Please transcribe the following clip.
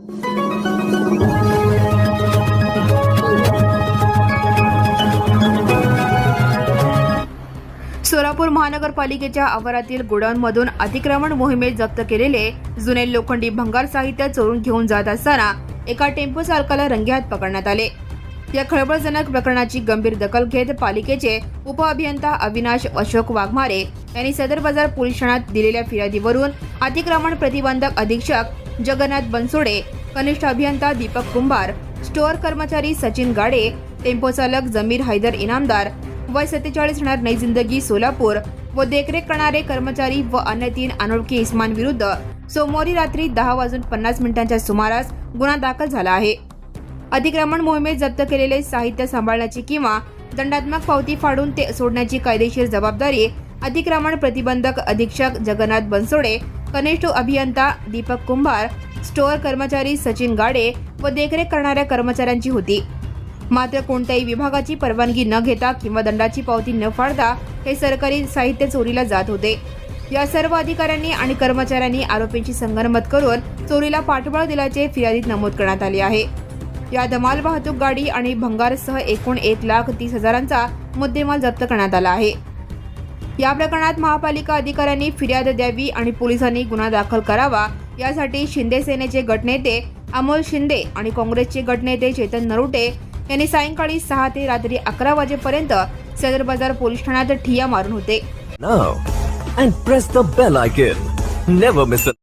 सोलापूर महानगरपालिकेच्या आवारातील गोडाऊनमधून अतिक्रमण मोहिमेत जप्त केलेले जुने लोखंडी भंगार साहित्य चोरून घेऊन जात असताना एका टेम्पो चालकाला रंगेहात पकडण्यात आले। या खळबळजनक प्रकरणाची गंभीर दखल घेत पालिकेचे उपअभियंता अविनाश अशोक वाघमारे यांनी सदर बाजार पोलीस ठाण्यात दिलेल्या फिर्यादीवरून अतिक्रमण प्रतिबंधक अधीक्षक जगन्नाथ बनसोडे, कनिष्ठ अभियंता दीपक कुंभार, स्टोअर कर्मचारी सचिन गाडे, टेम्पो चालक जमीर हैदर इनामदार वय 47 राहणार नई जिंदगी सोलापूर व देखरेख करणारे कर्मचारी व अन्य 3 अनोळखी इस्मान विरुद्ध सोमवारी रात्री 10:50 सुमारास गुन्हा दाखल झाला आहे। अतिक्रमण मोहिमेत जप्त केलेले साहित्य सांभाळण्याची किंवा दंडात्मक पावती फाडून ते सोडण्याची कायदेशीर जबाबदारी अतिक्रमण प्रतिबंधक अधीक्षक जगन्नाथ बनसोडे, कनिष्ठ अभियंता दीपक कुंभार, स्टोअर कर्मचारी सचिन गाडे व देखरेख करणाऱ्या कर्मचाऱ्यांची होती। मात्र कोणत्याही विभागाची परवानगी न घेता किंवा दंडाची पावती न फाडता हे सरकारी साहित्य चोरीला जात होते। या सर्व अधिकाऱ्यांनी आणि कर्मचाऱ्यांनी आरोपींची संगनमत करून चोरीला पाठबळ दिल्याचे फिर्यादीत नमूद करण्यात आले आहे। या धमाल वाहतूक गाडी आणि भंगारसह एकूण 1,30,000चा मुद्देमाल जप्त करण्यात आला आहे। या प्रकरणात महापालिका अधिकाऱ्यांनी फिर्याद द्यावी आणि पोलिसांनी गुन्हा दाखल करावा यासाठी शिंदे सेनेचे गटनेते अमोल शिंदे आणि काँग्रेसचे गटनेते चेतन नरोटे यांनी सायंकाळी 6 ते रात्री 11 वाजेपर्यंत सदर बाजार पोलीस ठाण्यात ठिय्या मारून होते। Now and press the bell icon. Never miss a